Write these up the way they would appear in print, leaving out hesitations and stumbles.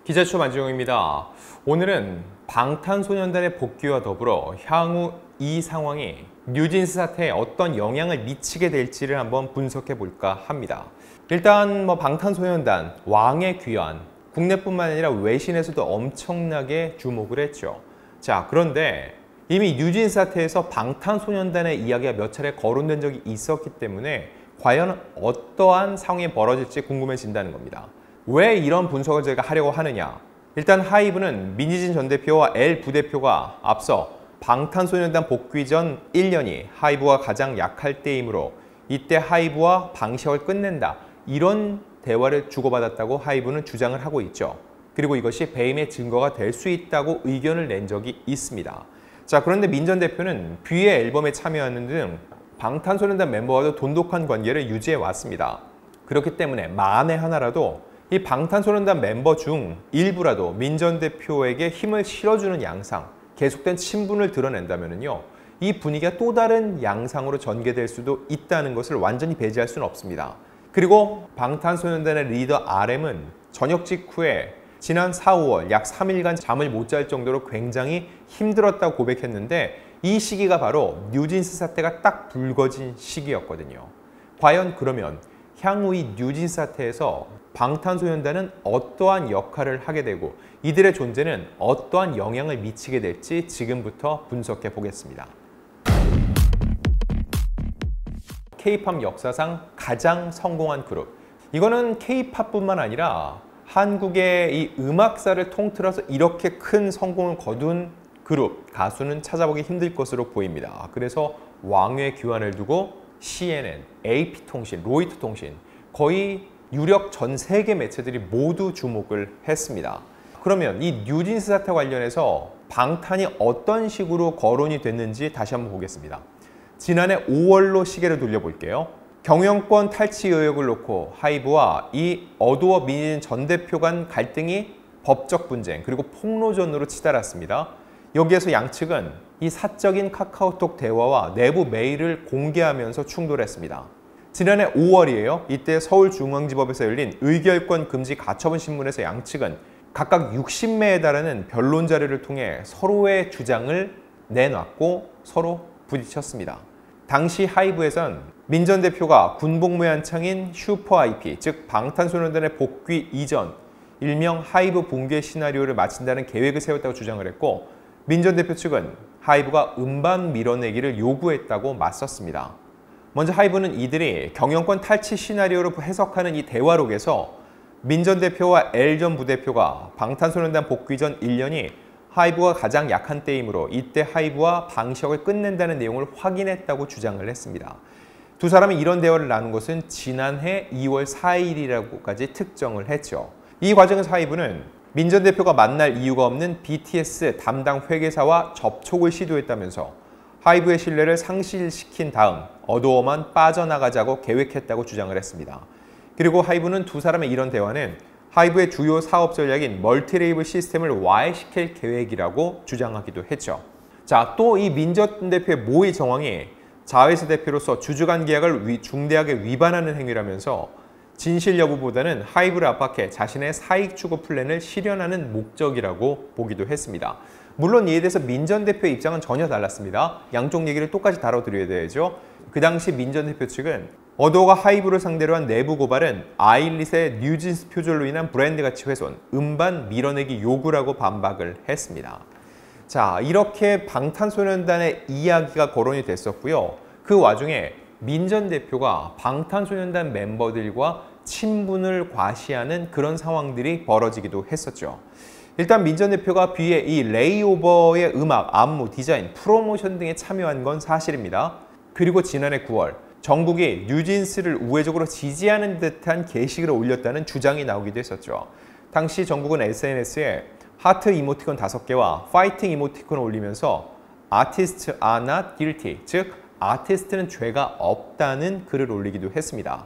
기자초 만지용입니다. 오늘은 방탄소년단의 복귀와 더불어 향후 이 상황이 뉴진스 사태에 어떤 영향을 미치게 될지를 한번 분석해 볼까 합니다. 일단 방탄소년단 왕의 귀환, 국내뿐만 아니라 외신에서도 엄청나게 주목을 했죠. 자, 그런데 이미 뉴진스 사태에서 방탄소년단의 이야기가 몇 차례 거론된 적이 있었기 때문에 과연 어떠한 상황이 벌어질지 궁금해진다는 겁니다. 왜 이런 분석을 저희가 하려고 하느냐? 일단 하이브는 민희진 전 대표와 L 부대표가 앞서 방탄소년단 복귀 전 1년이 하이브와 가장 약할 때이므로 이때 하이브와 방식을 끝낸다. 이런 대화를 주고받았다고 하이브는 주장을 하고 있죠. 그리고 이것이 배임의 증거가 될 수 있다고 의견을 낸 적이 있습니다. 자, 그런데 민 전 대표는 뷔의 앨범에 참여하는 등 방탄소년단 멤버와도 돈독한 관계를 유지해 왔습니다. 그렇기 때문에 만에 하나라도 이 방탄소년단 멤버 중 일부라도 민 전 대표에게 힘을 실어주는 양상, 계속된 친분을 드러낸다면요, 이 분위기가 또 다른 양상으로 전개될 수도 있다는 것을 완전히 배제할 수는 없습니다. 그리고 방탄소년단의 리더 RM은 저녁 직후에 지난 4, 5월 약 3일간 잠을 못 잘 정도로 굉장히 힘들었다고 고백했는데 이 시기가 바로 뉴진스 사태가 딱 불거진 시기였거든요. 과연 그러면 향후 이 뉴진스 사태에서 방탄소년단은 어떠한 역할을 하게 되고 이들의 존재는 어떠한 영향을 미치게 될지 지금부터 분석해 보겠습니다. K-팝 역사상 가장 성공한 그룹. 이거는 K-팝뿐만 아니라 한국의 이 음악사를 통틀어서 이렇게 큰 성공을 거둔 그룹, 가수는 찾아보기 힘들 것으로 보입니다. 그래서 왕의 귀환을 두고 CNN, AP통신, 로이터통신, 거의 유력 전 세계 매체들이 모두 주목을 했습니다. 그러면 이 뉴진스 사태 관련해서 방탄이 어떤 식으로 거론이 됐는지 다시 한번 보겠습니다. 지난해 5월로 시계를 돌려볼게요. 경영권 탈취 의혹을 놓고 하이브와 이 어도어 민희진 전 대표 간 갈등이 법적 분쟁 그리고 폭로전으로 치달았습니다. 여기에서 양측은 이 사적인 카카오톡 대화와 내부 메일을 공개하면서 충돌했습니다. 지난해 5월이에요. 이때 서울중앙지법에서 열린 의결권 금지 가처분 신문에서 양측은 각각 60매에 달하는 변론 자료를 통해 서로의 주장을 내놨고 서로 부딪혔습니다. 당시 하이브에선 민 전 대표가 군복무에 한창인 슈퍼 IP, 즉 방탄소년단의 복귀 이전, 일명 하이브 붕괴 시나리오를 마친다는 계획을 세웠다고 주장을 했고 민 전 대표 측은 하이브가 음반 밀어내기를 요구했다고 맞섰습니다. 먼저 하이브는 이들이 경영권 탈취 시나리오로 해석하는 이 대화록에서 민 전 대표와 L 전 부대표가 방탄소년단 복귀 전 1년이 하이브가 가장 약한 때이므로 이때 하이브와 방식을 끝낸다는 내용을 확인했다고 주장을 했습니다. 두 사람이 이런 대화를 나눈 것은 지난해 2월 4일이라고까지 특정을 했죠. 이 과정에서 하이브는 민 전 대표가 만날 이유가 없는 BTS 담당 회계사와 접촉을 시도했다면서 하이브의 신뢰를 상실시킨 다음 어도어만 빠져나가자고 계획했다고 주장을 했습니다. 그리고 하이브는 두 사람의 이런 대화는 하이브의 주요 사업 전략인 멀티레이블 시스템을 와해시킬 계획이라고 주장하기도 했죠. 자, 또 이 민 전 대표의 모의 정황이 자회사 대표로서 주주간 계약을 중대하게 위반하는 행위라면서 진실 여부보다는 하이브를 압박해 자신의 사익 추구 플랜을 실현하는 목적이라고 보기도 했습니다. 물론 이에 대해서 민 전 대표의 입장은 전혀 달랐습니다. 양쪽 얘기를 똑같이 다뤄드려야 되죠. 그 당시 민 전 대표 측은 어도어가 하이브를 상대로 한 내부 고발은 아일릿의 뉴진스 표절로 인한 브랜드 가치 훼손, 음반 밀어내기 요구라고 반박을 했습니다. 자, 이렇게 방탄소년단의 이야기가 거론이 됐었고요. 그 와중에 민 전 대표가 방탄소년단 멤버들과 친분을 과시하는 그런 상황들이 벌어지기도 했었죠. 일단 민 전 대표가 뷔의 이 레이오버의 음악, 안무, 디자인, 프로모션 등에 참여한 건 사실입니다. 그리고 지난해 9월 정국이 뉴진스를 우회적으로 지지하는 듯한 게시글을 올렸다는 주장이 나오기도 했었죠. 당시 정국은 SNS에 하트 이모티콘 5개와 파이팅 이모티콘을 올리면서 Artists are not guilty, 즉 아티스트는 죄가 없다는 글을 올리기도 했습니다.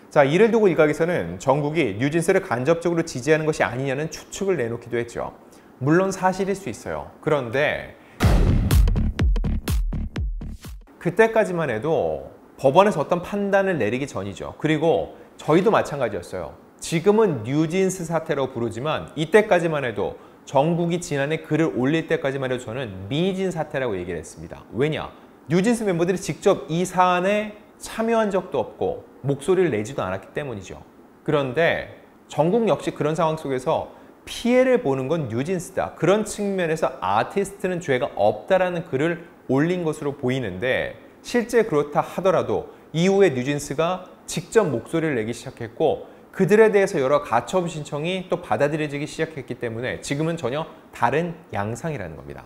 자, 이를 두고 일각에서는 정국이 뉴진스를 간접적으로 지지하는 것이 아니냐는 추측을 내놓기도 했죠. 물론 사실일 수 있어요. 그런데 그때까지만 해도 법원에서 어떤 판단을 내리기 전이죠. 그리고 저희도 마찬가지였어요. 지금은 뉴진스 사태라고 부르지만 이때까지만 해도 정국이 지난해 글을 올릴 때까지만 해도 저는 미진 사태라고 얘기를 했습니다. 왜냐? 뉴진스 멤버들이 직접 이 사안에 참여한 적도 없고 목소리를 내지도 않았기 때문이죠. 그런데 정국 역시 그런 상황 속에서 피해를 보는 건 뉴진스다. 그런 측면에서 아티스트는 죄가 없다라는 글을 올린 것으로 보이는데 실제 그렇다 하더라도 이후에 뉴진스가 직접 목소리를 내기 시작했고 그들에 대해서 여러 가처분 신청이 또 받아들여지기 시작했기 때문에 지금은 전혀 다른 양상이라는 겁니다.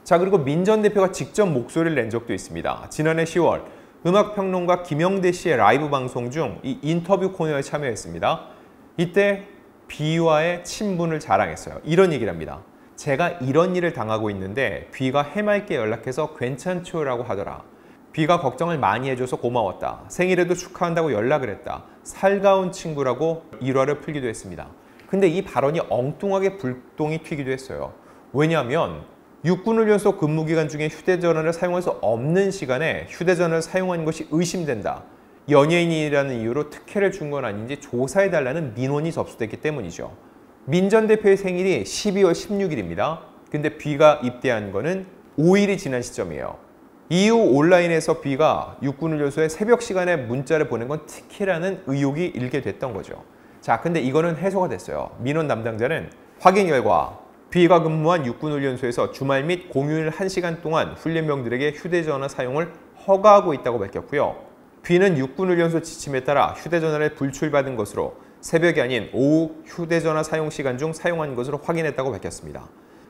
자, 그리고 민 전 대표가 직접 목소리를 낸 적도 있습니다. 지난해 10월 음악평론가 김영대 씨의 라이브 방송 중 이 인터뷰 코너에 참여했습니다. 이때 비와의 친분을 자랑했어요. 이런 얘기를 합니다. 제가 이런 일을 당하고 있는데 비가 해맑게 연락해서 괜찮죠? 라고 하더라. 비가 걱정을 많이 해줘서 고마웠다. 생일에도 축하한다고 연락을 했다. 살가운 친구라고 일화를 풀기도 했습니다. 근데 이 발언이 엉뚱하게 불똥이 튀기도 했어요. 왜냐하면 육군훈련소 근무기간 중에 휴대전화를 사용할 수 없는 시간에 휴대전화를 사용한 것이 의심된다. 연예인이라는 이유로 특혜를 준 건 아닌지 조사해달라는 민원이 접수됐기 때문이죠. 민 전 대표의 생일이 12월 16일입니다. 근데 비가 입대한 거는 5일이 지난 시점이에요. 이후 온라인에서 비가 육군훈련소에 새벽 시간에 문자를 보낸 건 특혜라는 의혹이 일게 됐던 거죠. 자, 근데 이거는 해소가 됐어요. 민원 담당자는 확인 결과 비가 근무한 육군훈련소에서 주말 및 공휴일 1시간 동안 훈련병들에게 휴대전화 사용을 허가하고 있다고 밝혔고요. 비는 육군훈련소 지침에 따라 휴대전화를 불출받은 것으로 새벽이 아닌 오후 휴대전화 사용 시간 중 사용한 것으로 확인했다고 밝혔습니다.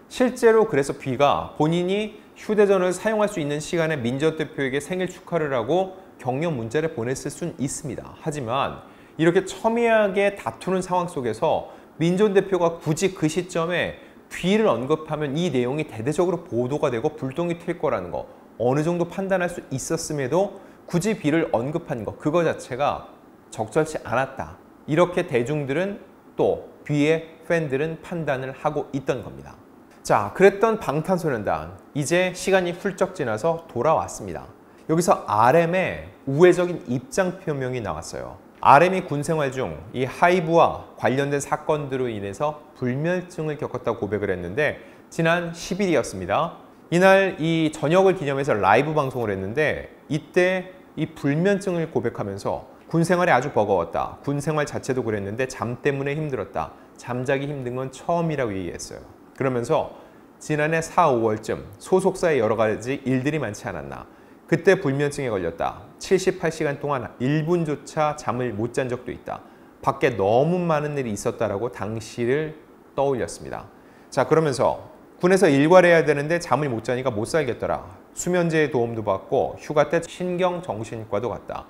실제로 그래서 비가 본인이 휴대전화를 사용할 수 있는 시간에 민 전 대표에게 생일 축하를 하고 격려 문자를 보냈을 수는 있습니다. 하지만 이렇게 첨예하게 다투는 상황 속에서 민 전 대표가 굳이 그 시점에 비를 언급하면 이 내용이 대대적으로 보도가 되고 불똥이 튈 거라는 거 어느 정도 판단할 수 있었음에도 굳이 비를 언급한 거 그거 자체가 적절치 않았다. 이렇게 대중들은 또 비의 팬들은 판단을 하고 있던 겁니다. 자, 그랬던 방탄소년단 이제 시간이 훌쩍 지나서 돌아왔습니다. 여기서 RM의 우회적인 입장 표명이 나왔어요. RM이 군 생활 중 이 하이브와 관련된 사건들로 인해서 불면증을 겪었다고 고백을 했는데 지난 10일이었습니다. 이날 이 저녁을 기념해서 라이브 방송을 했는데 이때 이 불면증을 고백하면서 군 생활이 아주 버거웠다. 군 생활 자체도 그랬는데 잠 때문에 힘들었다. 잠자기 힘든 건 처음이라고 얘기했어요. 그러면서 지난해 4, 5월쯤 소속사에 여러 가지 일들이 많지 않았나. 그때 불면증에 걸렸다. 78시간 동안 1분조차 잠을 못 잔 적도 있다. 밖에 너무 많은 일이 있었다라고 당시를 떠올렸습니다. 자, 그러면서 군에서 일과를 해야 되는데 잠을 못 자니까 못 살겠더라. 수면제의 도움도 받고 휴가 때 신경정신과도 갔다.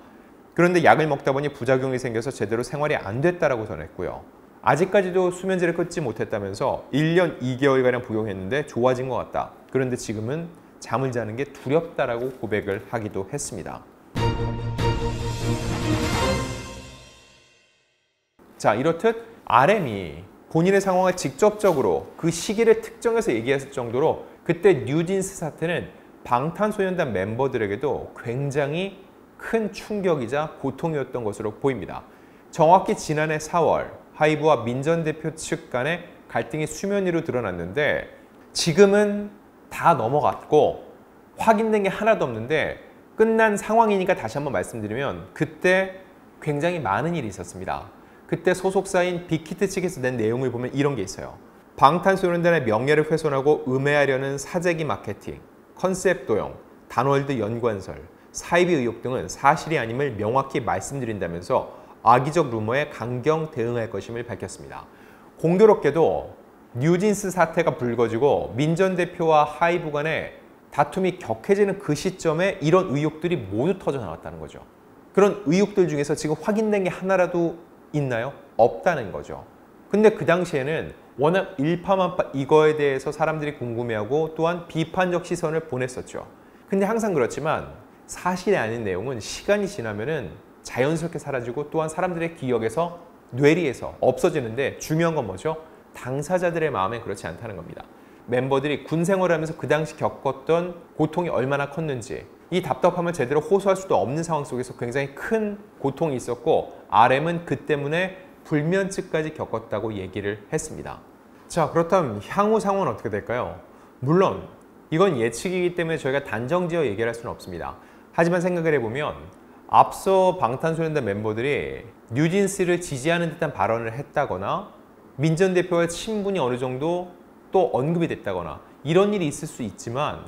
그런데 약을 먹다 보니 부작용이 생겨서 제대로 생활이 안 됐다라고 전했고요. 아직까지도 수면제를 끊지 못했다면서 1년 2개월가량 복용했는데 좋아진 것 같다. 그런데 지금은 잠을 자는 게 두렵다라고 고백을 하기도 했습니다. 자, 이렇듯 RM이 본인의 상황을 직접적으로 그 시기를 특정해서 얘기했을 정도로 그때 뉴진스 사태는 방탄소년단 멤버들에게도 굉장히 큰 충격이자 고통이었던 것으로 보입니다. 정확히 지난해 4월 하이브와 민 전 대표 측 간의 갈등이 수면 위로 드러났는데 지금은 다 넘어갔고 확인된 게 하나도 없는데 끝난 상황이니까 다시 한번 말씀드리면 그때 굉장히 많은 일이 있었습니다. 그때 소속사인 빅히트 측에서 낸 내용을 보면 이런 게 있어요. 방탄소년단의 명예를 훼손하고 음해하려는 사재기 마케팅, 컨셉 도용, 단월드 연관설, 사이비 의혹 등은 사실이 아님을 명확히 말씀드린다면서 악의적 루머에 강경 대응할 것임을 밝혔습니다. 공교롭게도 뉴진스 사태가 불거지고 민 전 대표와 하이브 간의 다툼이 격해지는 그 시점에 이런 의혹들이 모두 터져나왔다는 거죠. 그런 의혹들 중에서 지금 확인된 게 하나라도 있나요? 없다는 거죠. 근데 그 당시에는 워낙 일파만파 이거에 대해서 사람들이 궁금해하고 또한 비판적 시선을 보냈었죠. 근데 항상 그렇지만 사실이 아닌 내용은 시간이 지나면은 자연스럽게 사라지고 또한 사람들의 기억에서 뇌리에서 없어지는데 중요한 건 뭐죠? 당사자들의 마음에 그렇지 않다는 겁니다. 멤버들이 군 생활을 하면서 그 당시 겪었던 고통이 얼마나 컸는지 이 답답함을 제대로 호소할 수도 없는 상황 속에서 굉장히 큰 고통이 있었고 RM은 그 때문에 불면증까지 겪었다고 얘기를 했습니다. 자, 그렇다면 향후 상황은 어떻게 될까요? 물론 이건 예측이기 때문에 저희가 단정지어 얘기를 할 수는 없습니다. 하지만 생각을 해보면 앞서 방탄소년단 멤버들이 뉴진스를 지지하는 듯한 발언을 했다거나 민 전 대표와 친분이 어느 정도 또 언급이 됐다거나 이런 일이 있을 수 있지만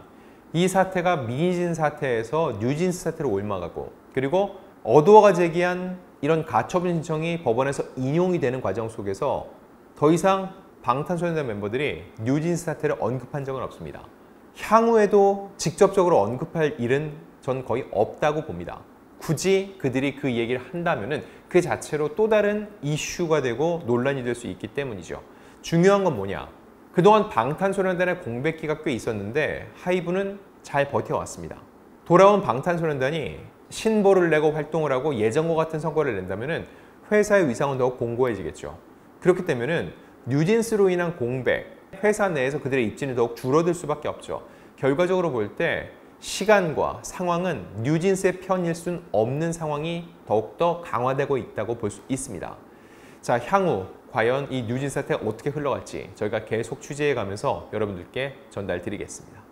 이 사태가 민희진 사태에서 뉴진스 사태로 옮아가고 그리고 어도어가 제기한 이런 가처분 신청이 법원에서 인용이 되는 과정 속에서 더 이상 방탄소년단 멤버들이 뉴진스 사태를 언급한 적은 없습니다. 향후에도 직접적으로 언급할 일은 전 거의 없다고 봅니다. 굳이 그들이 그 얘기를 한다면은 그 자체로 또 다른 이슈가 되고 논란이 될 수 있기 때문이죠. 중요한 건 뭐냐? 그동안 방탄소년단의 공백기가 꽤 있었는데 하이브는 잘 버텨왔습니다. 돌아온 방탄소년단이 신보를 내고 활동을 하고 예전과 같은 성과를 낸다면은 회사의 위상은 더욱 공고해지겠죠. 그렇기 때문에 뉴진스로 인한 공백, 회사 내에서 그들의 입지는 더욱 줄어들 수밖에 없죠. 결과적으로 볼 때 시간과 상황은 뉴진스의 편일 수는 없는 상황이 더욱더 강화되고 있다고 볼 수 있습니다. 자, 향후 과연 이 뉴진스 사태가 어떻게 흘러갈지 저희가 계속 취재해 가면서 여러분들께 전달드리겠습니다.